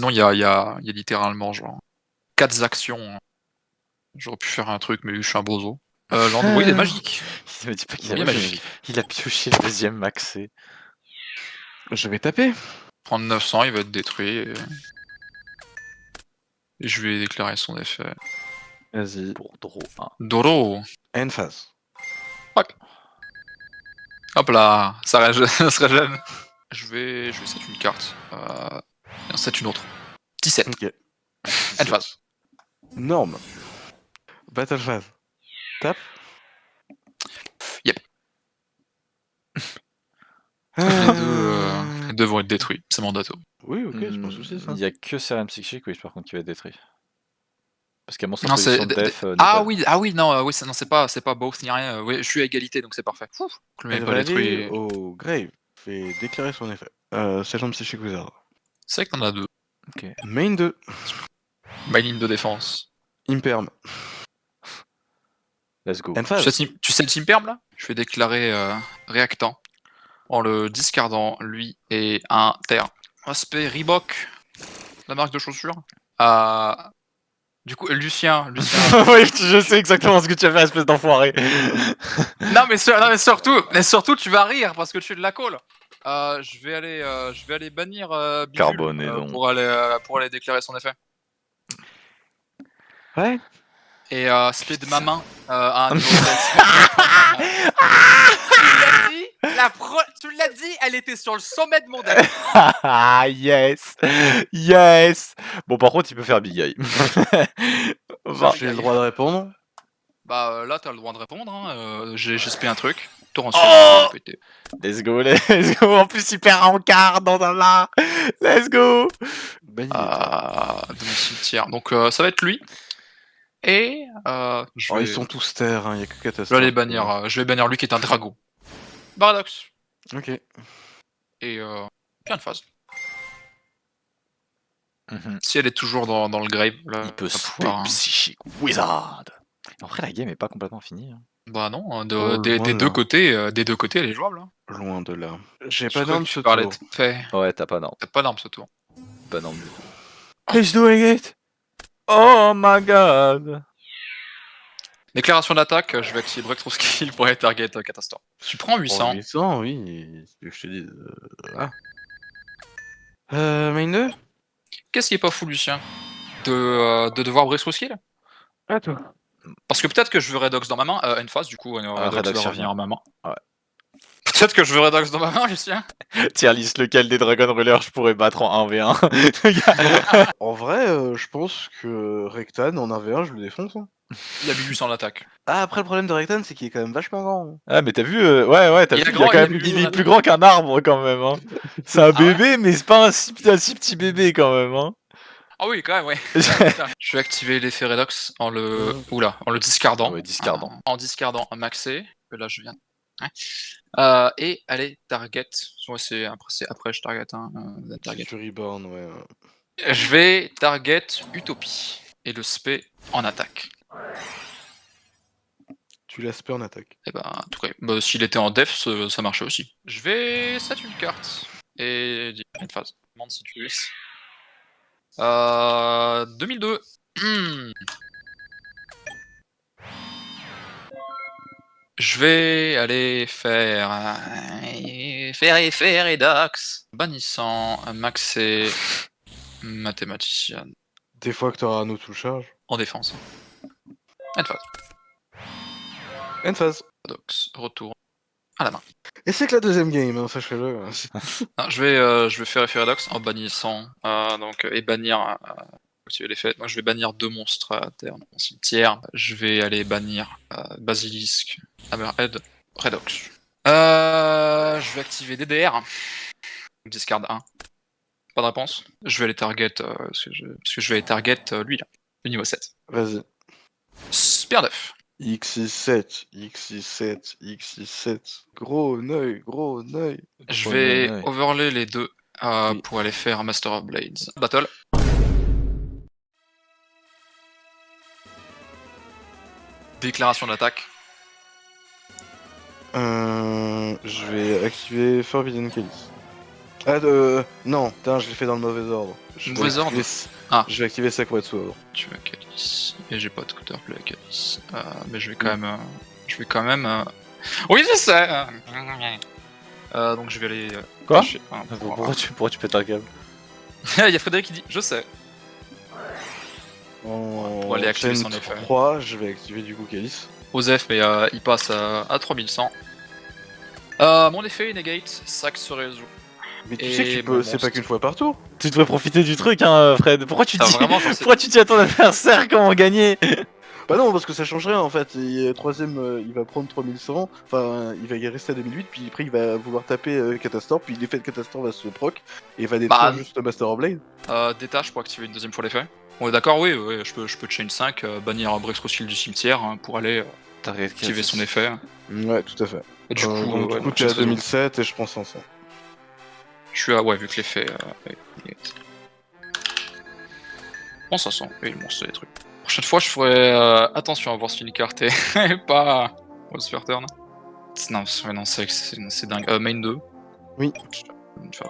il y a littéralement genre 4 actions. J'aurais pu faire un truc, mais je suis un bozo. L'Android est magique. Il me dit pas qu'il Oui, a magique. Il a pioché le deuxième maxé. Je vais taper. Prendre 900, il va être détruit. Et je vais déclarer son effet. Vas-y. Pour draw 1. Doro. End phase. Hop là, ça se régène. Je vais set une carte. Et en set une autre. 17. Ok. End phase. Norme. Battle phase. Tape. Yep. Les deux vont être détruits, c'est mandato. Oui, ok, c'est pas un souci ça. Il y a que Serum Psychique, oui, par contre, qui va être détruit. Parce qu'à mon sens, Non, position c'est. de def... Non, oui, non, c'est pas both ni rien. Oui, je suis à égalité, donc c'est parfait. Ouf, je le mets Elle pas va détruit. aller au grave. Fait déclarer son effet. Sachant Psychic Wizard. C'est vrai que t'en as deux. Ok. Main 2. My ligne de défense. Imperm. Let's go. End phase. Tu sais le Timperm là? Je vais déclarer réactant en le discardant, lui et un terre. Aspect Reebok, la marque de chaussures. Du coup, Lucien. Oui, je sais exactement ce que tu as fait, espèce d'enfoiré. non, mais surtout, tu vas rire parce que tu la call. Je vais aller bannir Bidule Carbonédon. pour aller déclarer son effet. Ouais. Et split de ma main à un niveau 7. Tu l'as dit, elle était sur le sommet de mon deck. Ah, yes. Yes. Bon, par contre, il peut faire Big Eye. Enfin, J'ai le droit de répondre. Bah là, t'as le droit de répondre. Hein. J'ai spé un truc. Torrent Oh pété. Let's go, let's go. En plus, il perd en quart dans un là. Let's go. Banni. De mon cimetière. Donc ça va être lui. Et Oh, ils sont tous terres, hein, y a que je catastrophe. vais aller bannir. Je vais bannir lui qui est un dragon. Paradoxe. Ok. Et plein de phases. Mhm. Si elle est toujours dans le grave, là, Il peut va spé pouvoir, hein. Psychic Wizard. En vrai, la game est pas complètement finie. Hein. Bah non, loin des de deux là. côtés, elle est jouable. Hein. Loin de là. J'ai Je pas crois d'arme que ce tu parlais tour. de fait. Ouais, t'as pas d'arme. T'as pas d'arme ce tour. Pas d'arme. He's doing it. Oh my god. Déclaration d'attaque, je vais activer Breakthrough Skill pour aller target catastrophe. Tu prends 800. 800, oui. C'est ce que je te dis. Main 2. Qu'est-ce qui est pas fou, Lucien de devoir Breakthrough Skill? À toi. Parce que peut-être que je veux Redox dans ma main, N-Phase, du coup, Redox Redox va sur revenir en ma main. Ouais. Peut-être que je veux Redox dans ma main, Lucien. Tier list lequel des Dragon Ruler je pourrais battre en 1v1. En vrai, je pense que Rectan en 1v1, je le défonce. Hein. Il a 1800 d'attaque. Ah, après, le problème de Rectan, c'est qu'il est quand même vachement grand. Hein. Ah, mais t'as vu, ouais, t'as vu, il, a quand même, il est plus grand qu'un arbre quand même. Hein. C'est un bébé, mais c'est pas un si petit bébé quand même. Hein. Ah oui, quand même, ouais. Je vais activer l'effet Redox en le discardant. Ouais, discardant. En discardant un maxé. Là, je viens. Ouais. Et allez, target. Ouais, c'est après, je target. Target. Fury Reborn, ouais. Je vais target Utopie. Et le spé en attaque. Tu l'as spé en attaque. Et ben, en tout cas, bah, s'il était en def, ça marchait aussi. Je vais set une carte. Et une phase. Demande si tu es. 2002. Je vais aller faire effet Redox. Bannissant, maxé, mathématicien. Des fois que t'auras un auto charge. En défense. End phase. End phase. Paradoxe. Retour à la main. Et c'est que la deuxième game, hein, sachez-le. Non, je vais faire effet Redox en bannissant et bannir activer l'effet. Donc je vais bannir 2 monstres à terre dans mon cimetière. Je vais aller bannir Basilisk, Hammerhead, Redox. Je vais activer DDR. Discard 1. Pas de réponse. Je vais aller target parce que je vais aller target lui là, le niveau 7. Vas-y. Spear 9. X67, X67, X67. Gros neuil, gros neuil. Je Gros vais neuil. overlay les deux Oui. pour aller faire Master of Blades. Battle. Déclaration d'attaque. Je vais activer Forbidden Calice. Non, putain, je l'ai fait dans le mauvais ordre. Mauvais ordre. Ah. Je vais activer Sacretsu avant. Tu veux Calice. Et j'ai pas de counterplay à Calice. Mais je vais quand même. Oui, je sais. Donc je vais aller. Quoi cacher, hein, pour- Pourquoi tu pètes un câble? Il y a Frédéric qui dit je sais. Pour aller activer son effet. 3, je vais activer du coup Calice. Osef, mais il passe à 3100. Mon effet negate, sac se résout. Mais tu Et sais que tu mon peux, c'est pas monstre. qu'une fois par tour. Tu devrais profiter du truc, hein, Fred. Pourquoi tu Ah, dis, vraiment, j'en sais- pourquoi tu dis à ton adversaire comment gagner? Bah non, parce que ça change rien en fait. Troisième, il va prendre 3100, enfin il va rester à 2008, puis après il va vouloir taper Catastore, puis l'effet de Catastore va se proc, et il va détruire Bah, juste Master of Blade. Détache pour activer une deuxième fois l'effet. On est d'accord, oui, je peux chain 5, bannir Brexcrossfield du cimetière pour aller T'arrêtes activer son effet. Ouais, tout à fait. Et du coup, donc, ouais, du coup non, t'es à ça se résout. 2007 et je prends 500. Je suis à, ouais, vu que l'effet. Negate. Bon, 500, et le monstre des trucs. Prochaine fois, je ferai attention à voir si une carte est pas. Sphere turn. Non, c'est dingue. Main 2. Oui. Une phase.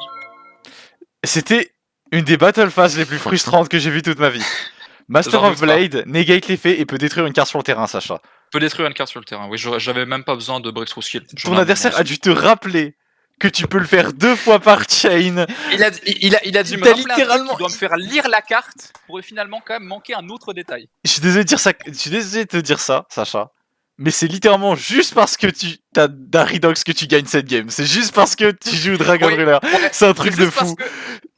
C'était une des battle phases les plus frustrantes que j'ai vues toute ma vie. Master J'en of doute pas. Blade negate l'effet et peut détruire une carte sur le terrain, Sacha. Peut détruire une carte sur le terrain. Oui, j'avais même pas besoin de Breakthrough Skill. Ton adversaire a dû te rappeler que tu peux le faire 2 fois par chain. Il a dû me T'as rappeler littéralement- un truc qui doit me faire lire la carte pour finalement quand même manquer un autre détail. Je suis désolé de dire ça, je suis désolé de te dire ça, Sacha. Mais c'est littéralement juste parce que tu t'as Daridox que tu gagnes cette game. C'est juste parce que tu joues Dragon Oui, Ruler. ouais, C'est un truc c'est de juste parce fou. que-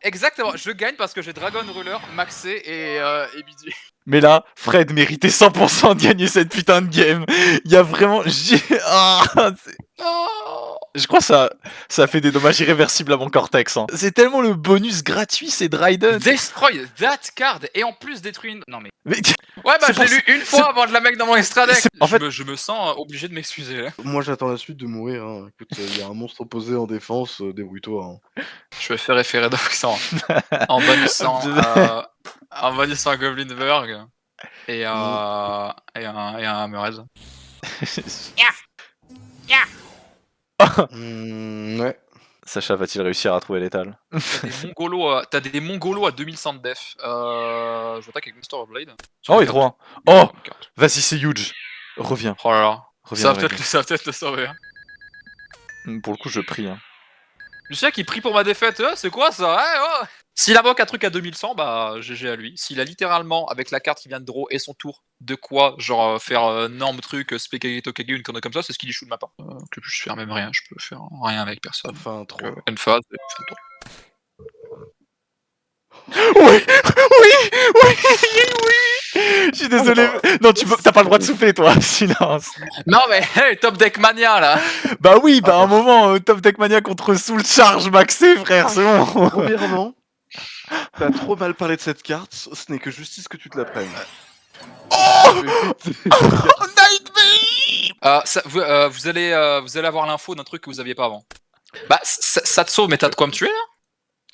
Exactement, je gagne parce que j'ai Dragon Ruler, Maxé et Bidule. Mais là, Fred méritait 100% de gagner cette putain de game. Il y a vraiment... Oh Je crois que ça a fait des dommages irréversibles à mon cortex. Hein. C'est tellement le bonus gratuit, c'est Dryden. Destroy that card et en plus détruit une. Non mais. Mais... Ouais, bah C'est je l'ai pour- lu une fois avant de la mettre dans mon extra deck. En fait- Je me sens obligé de m'excuser là. Moi j'attends la suite de mourir. Hein. Écoute, il y a un monstre opposé en défense, débrouille-toi. Hein. Je vais faire effet Redox en bannissant Goblinberg et un Hammerhead. Ouais. Sacha va-t-il réussir à trouver l'étal? T'as des Mongolos à 2100 de def. Je attaque avec Master of Blade. Oh, il est trop. Oh, vas-y, c'est huge. Reviens. Oh là là. Reviens. Ça va peut-être le sauver. Hein. Pour le coup, je prie. Hein. Lucien qui prie pour ma défaite, c'est quoi ça? Oh. S'il invoque un truc à 2100, bah GG à lui. S'il a littéralement, avec la carte qui vient de draw et son tour, de quoi, genre faire énorme truc, Spekage Tokage, une connerie comme ça, c'est ce qu'il shoot de ma part. Que je faire même rien, je peux faire rien avec personne. Enfin, 3. End phase et fin de tour. Oui, Je suis désolé. Non, t'as pas le droit de souffler, toi. Silence. Non mais, hey, Top Deck Mania là. Bah oui, bah à un moment, Top Deck Mania contre Soul Charge Maxé, frère, c'est bon. Premièrement, t'as trop mal parlé de cette carte, ce n'est que justice que tu te la prennes. Vous allez avoir l'info d'un truc que vous aviez pas avant. Bah, ça te sauve, mais t'as de quoi me tuer là?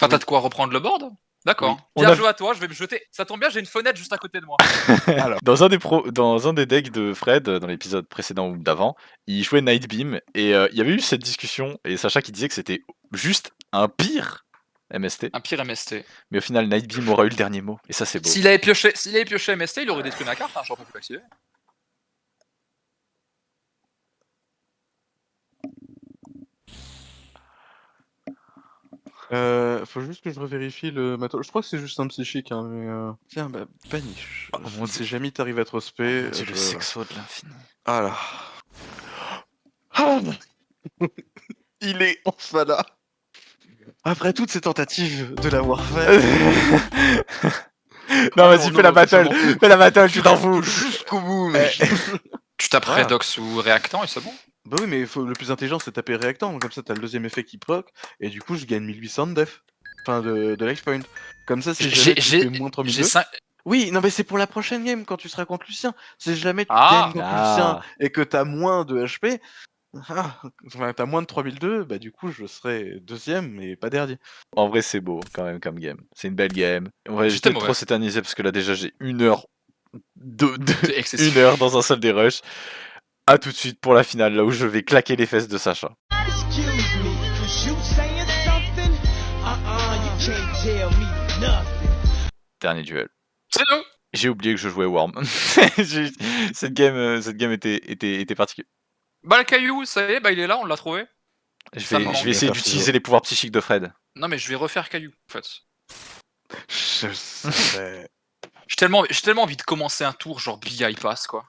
Enfin, t'as de quoi reprendre le board? D'accord. Oui. Bien joué à toi, je vais me jeter. Ça tombe bien, j'ai une fenêtre juste à côté de moi. Alors. Dans un des decks de Fred, dans l'épisode précédent ou d'avant, il jouait Nightbeam et il y avait eu cette discussion et Sacha qui disait que c'était juste un pire MST. Un pire MST. Mais au final, Nightbeam aura eu le dernier mot et ça c'est beau. S'il avait pioché MST, il aurait détruit ma carte, hein, j'aurais pas pu l'activer. Faut juste que je revérifie le matos. Je crois que c'est juste un psychique, hein, mais tiens, bah, Paniche. Oh mon Si jamais t'arrives à te respect, C'est le sexo de l'infini. Ah là. Ah il est enfin là. Après toutes ces tentatives de l'avoir fait. Non, Oh vas-y, fais la non, battle. c'est bon. Fais la battle, tu t'en fous. Jusqu'au bout, mec. Tu tapes Voilà. Redox ou Réactant et c'est bon. Bah oui, mais le plus intelligent, c'est taper réactant. Comme ça, t'as le deuxième effet qui proc. Et du coup, je gagne 1800 de def. Enfin, de life point. Comme ça, si jamais tu fais moins J'ai 3002. 5. Oui, non, mais c'est pour la prochaine game quand tu seras contre Lucien. Si jamais tu Ah gagnes contre Lucien Ah. et que t'as moins de HP, enfin, t'as moins de 3002, bah du coup, je serai deuxième, mais pas dernier. En vrai, c'est beau quand même comme game. C'est une belle game. On va J'étais éviter de trop mauvais. s'éterniser parce que là, déjà, j'ai 1 heure. C'est excessif. 1 heure dans un seul des rushs. A tout de suite pour la finale, là où je vais claquer les fesses de Sacha. Excuse me, was you saying something? You can't tell me nothing. Dernier duel. C'est nous. J'ai oublié que je jouais Worm. cette game était particulière. Bah le caillou, ça y est, bah il est là, on l'a trouvé. Je Ça me vais manque. essayer d'utiliser les pouvoirs psychiques de Fred. Non mais je vais refaire caillou en fait. Je savais. J'ai tellement envie de commencer un tour genre BI pass quoi.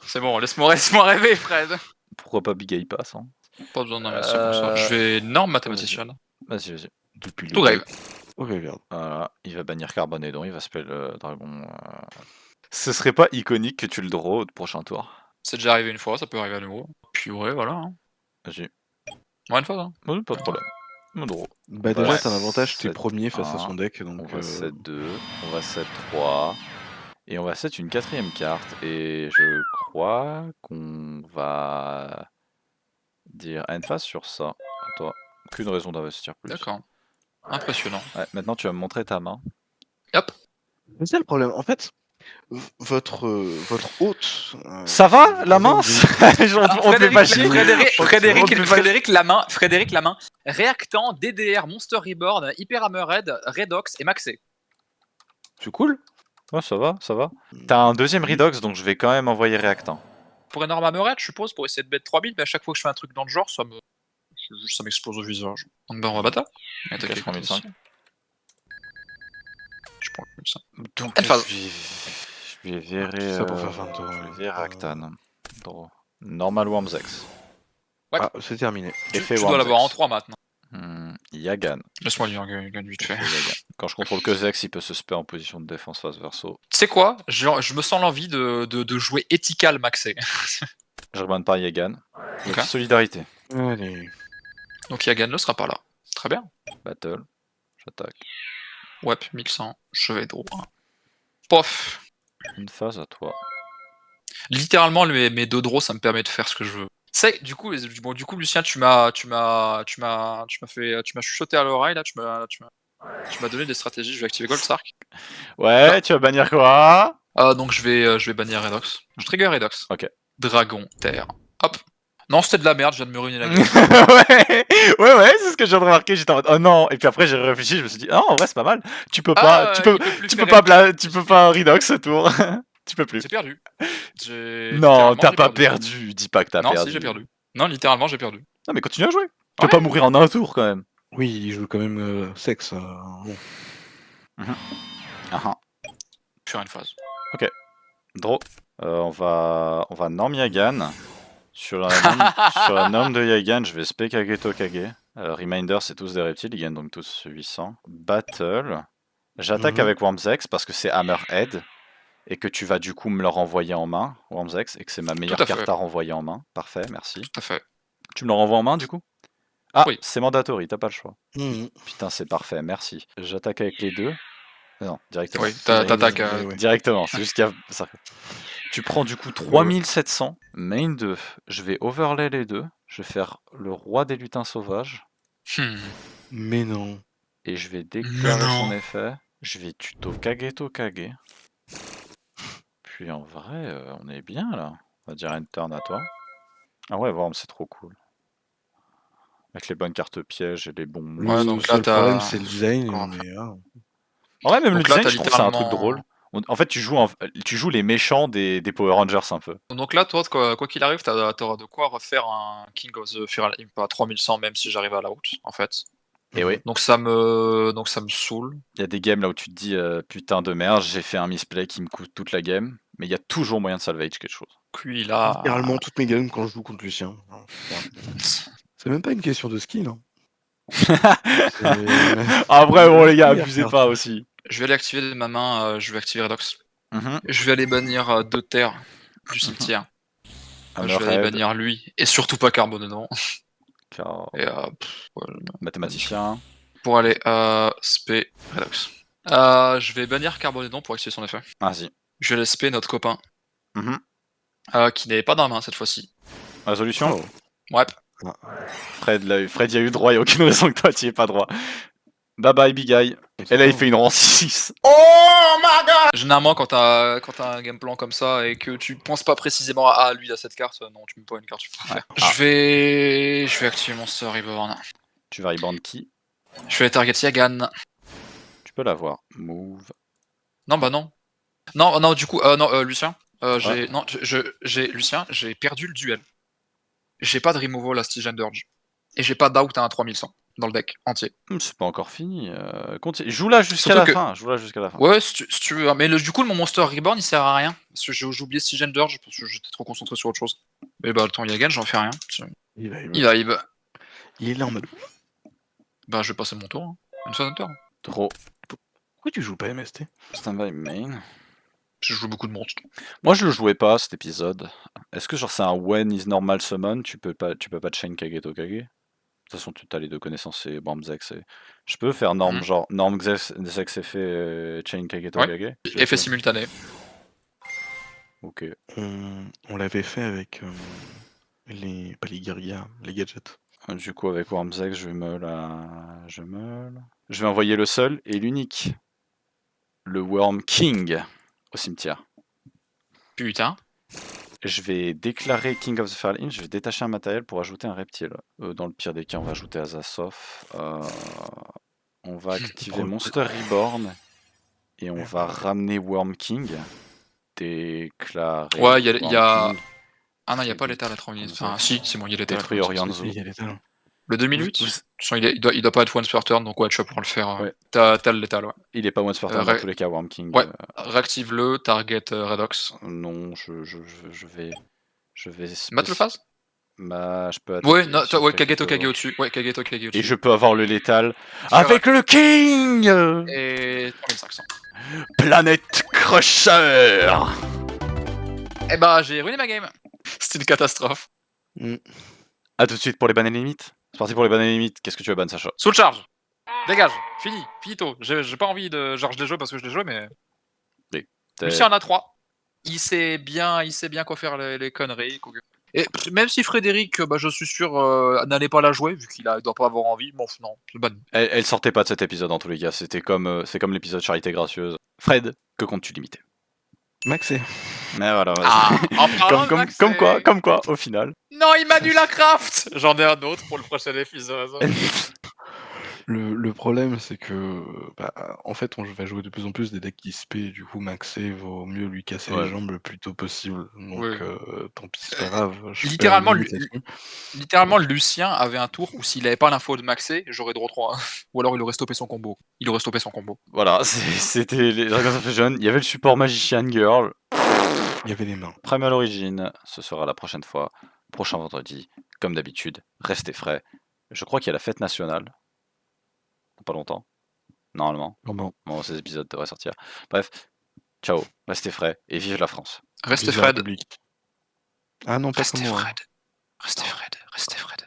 C'est bon, laisse-moi rêver Fred. Pourquoi pas Big Eye Pass hein. Pas besoin d'investir pour ça. Je vais norme mathématicienne. Vas-y. Depuis le Tout grave. Ok, regarde. Voilà, il va bannir Carbonédon, il va spell Dragon. Ce serait pas iconique que tu le draw au prochain tour. C'est déjà arrivé une fois, ça peut arriver à nouveau. Puis ouais, voilà. Hein. Vas-y. Ouais, une fois. Hein. Oui, pas de problème. Mon draw. Bah va déjà, t'as un avantage, t'es 7-1, premier face à son deck, donc... On va 7-2, on va 7-3. Et on va set une 4ème carte. Et je crois qu'on va dire end phase sur ça. Toi, aucune raison d'investir plus. D'accord. Impressionnant. Ouais, maintenant tu vas me montrer ta main. Hop. C'est ça le problème, en fait, votre hôte... Ça va, la main on te fait pas chier. Frédéric la main. Réactant, DDR, Monster Reborn, Hyper Hammerhead, Redox et Maxé. C'est cool. Ouais, ça va. T'as un deuxième Redox, donc je vais quand même envoyer Réactant. Pour énorme Hammerhead, je suppose, pour essayer de bet 3000, mais à chaque fois que je fais un truc dans le genre, ça m'explose au visage. Donc bah on va battre. Cache 3005. Je prends comme ça. Donc Endphase. je vais virer... Ça pour faire 20 tours. Je vais virer Ractan. Draw. Normal Wormsex. Ouais. Ah, c'est terminé. Tu Effet dois l'avoir en Wormsex. 3 maintenant. Yagan. Laisse-moi lire Yagan vite fait. Quand je contrôle que Zex, il peut se spare en position de défense face verso. Tu sais quoi, je me sens l'envie de jouer Ethical Maxé. Je rebande par Yagan. Ok. Solidarité. Allez. Donc Yagan ne sera pas là. Très bien. Battle. J'attaque. Ouais, 1100. Je vais draw. Pof. Une phase à toi. Littéralement, mes deux draws, ça me permet de faire ce que je veux. C'est du coup, Lucien, tu m'as chuchoté à l'oreille là, tu m'as donné des stratégies. Je vais activer Goldsark. Ouais, tu vas bannir quoi? Donc je vais bannir Redox. Je trigger Redox. Ok. Dragon, terre. Hop. Non, c'était de la merde. Je viens de me ruiner la gueule. ouais, c'est ce que je viens de remarquer. J'étais en mode, oh non. Et puis après, j'ai réfléchi. Je me suis dit, oh, en vrai, c'est pas mal. Tu peux pas, tu peux pas Redox ce tour. Tu peux plus. J'ai perdu. Non, t'as pas perdu. Dis pas que t'as perdu. Non, si, j'ai perdu. Non, littéralement, j'ai perdu. Non, mais continue à jouer. Tu peux pas mourir en un tour quand même. Oui, il joue quand même sexe. Bon. Faire une phase. Ok. Draw. On va norm Yagan. Sur la norme de Yagan, je vais spec Kageto Kage. Reminder, c'est tous des reptiles, ils gagnent donc tous 800. Battle. J'attaque avec Wormsex parce que c'est Hammerhead. Et que tu vas du coup me le renvoyer en main, Wormsex, et que c'est ma meilleure carte à renvoyer en main. Parfait, merci. Tout à fait. Tu me le renvoies en main du coup? Ah, oui. C'est mandatory, t'as pas le choix. Putain, c'est parfait, merci. J'attaque avec les deux. Non, directement. Oui, t'attaques. Directement, c'est juste qu'il y a... Tu prends du coup 3700, main 2. Je vais overlay les deux. Je vais faire le roi des lutins sauvages. Mais non. Et je vais déclarer son effet. Je vais tuto Kageto Kage. Puis en vrai, on est bien là. On va dire end turn à toi. Ah ouais, Worm, c'est trop cool. Avec les bonnes cartes pièges et les bons... Ouais, donc là, le problème, c'est le design. Mais, en vrai, même le design, je trouve que c'est un truc drôle. En fait, tu joues les méchants des Power Rangers un peu. Donc là, toi, quoi qu'il arrive, t'auras de quoi refaire un King of the Feral Imp à 3100, même si j'arrive à la route, en fait. Et oui, Donc ça me saoule. il y a des games là où tu te dis putain de merde, j'ai fait un misplay qui me coûte toute la game, mais il y a toujours moyen de salvage quelque chose. Puis là... Littéralement toutes mes games quand je joue contre Lucien. C'est même pas une question de skill. Hein. Après, bon, les gars, abusez pas aussi. Je vais aller activer de ma main, je vais activer Redox. Mhm. Je vais aller bannir 2 terres du cimetière. Je vais aller Hammerhead, bannir lui, et surtout pas Carbone dedans. Et mathématicien. pour aller spé Redox. Je vais bannir Carbonedon pour activer son effet. Vas-y. Je vais aller spé notre copain. Mhm. Qui n'est pas dans la main cette fois-ci. Résolution. Ouais. Fred l'a eu. Fred y a eu droit, il n'y a aucune raison que toi tu y aies pas droit. Bye bye, Big Guy. Et là, il fait une rang 6. Généralement, quand t'as un game plan comme ça et que tu penses pas précisément à lui à cette carte, non, tu mets pas une carte. Ouais. Je vais activer mon Monster Reborn. Tu vas reborn qui? Je vais target Yagan. Tu peux l'avoir. Move. Non, bah non. Non, du coup, Lucien. J'ai Lucien, j'ai perdu le duel. J'ai pas de removal à Stygian Dirge. Et j'ai pas d'out à un 3100 dans le deck entier. C'est pas encore fini. Joue là jusqu'à la fin. Joue là jusqu'à la fin. Ouais, si tu veux. Mais du coup, mon Monster Reborn il sert à rien. Parce que j'ai oublié Stygian Dirge parce que j'étais trop concentré sur autre chose. Mais bah, le temps Yagan, j'en fais rien. Il est là en mode. Bah, je vais passer mon tour. Hein. Une fois tour. Trop. Pourquoi tu joues pas MST? Standby main. Je joue beaucoup de monstres. Moi, je le jouais pas cet épisode. Est-ce que genre c'est un when is normal summon? Tu peux pas chain Kageto Kage? De toute façon, tu as les deux connaissances, c'est Bamzex. Je peux faire norme genre norme Zex effet chain Kageto Kage? Effet simultané. Ok. On l'avait fait avec pas les guerriers, les gadgets. Du coup, avec Wormzex, je vais envoyer le seul et l'unique. Le Worm King au cimetière. Putain. Je vais déclarer King of the Feral Imp, je vais détacher un matériel pour ajouter un reptile. Dans le pire des cas, on va ajouter Azasov. On va activer Monster Reborn. Et on va ramener Worm King. Déclarer. Ouais, il y a... Ah non, il n'y a pas l'état à la 3 minutes. Enfin, si, c'est bon, il y a l'état. Détruire Orianzo. Le 2008 il doit pas être once per turn, donc ouais, tu vas pouvoir le faire. Ouais. T'as le létal, ouais. Il est pas once per turn dans tous les cas, Worm King. Ouais, réactive-le, target Redox. Non, je vais... Mat le phase je peux ouais, non, Kageto Kage au-dessus. Ouais, Kageto Kage au-dessus. Et je peux avoir le létal avec le King et 3500. Planète Crusher. Eh bah, j'ai ruiné ma game. C'était une catastrophe. A tout de suite pour les bananes limites. C'est parti pour les bananes limites. Qu'est-ce que tu veux ban, Sacha? Soul charge. Dégage. Finito. J'ai pas envie de... Genre, je les joue parce que je les joue, mais... Lucien en a 3. Il sait bien quoi faire les conneries. Et même si Frédéric, bah, je suis sûr, n'allait pas la jouer, vu qu'il doit pas avoir envie, bon, non, c'est ban. Elle sortait pas de cet épisode en tous les cas. C'est comme l'épisode Charité Gracieuse. Fred, que comptes-tu limiter? Maxé. Mais voilà, comme quoi, au final. Non, il m'annule la craft. J'en ai un autre pour le prochain épisode. Le problème, c'est que, en fait, on va jouer de plus en plus des decks qui spé, du coup, Maxé, vaut mieux lui casser les jambes le plus tôt possible. Donc, tant pis, c'est pas grave. Littéralement, Lucien avait un tour où s'il avait pas l'info de Maxé, j'aurais droit 3. Ou alors il aurait stoppé son combo. Voilà, c'était les Dragons of Legion. Il y avait le support Magician Girl. Il y avait les mains. Primal Origin, ce sera la prochaine fois. Prochain vendredi, comme d'habitude, restez frais. Je crois qu'il y a la fête nationale. Pas longtemps, normalement. Bon, ces épisodes devraient sortir. Bref, ciao, restez frais et vive la France. Restez Fred. Ah non, pas restez moi. Fred. Restez Fred.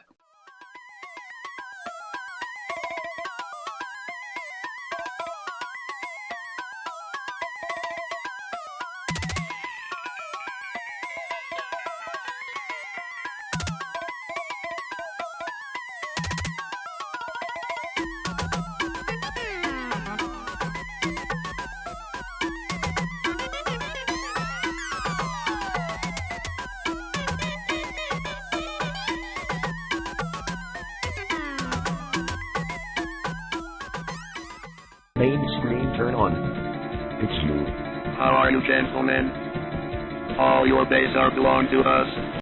Main screen turn on. It's you. How are you, gentlemen? All your bays are belong to us.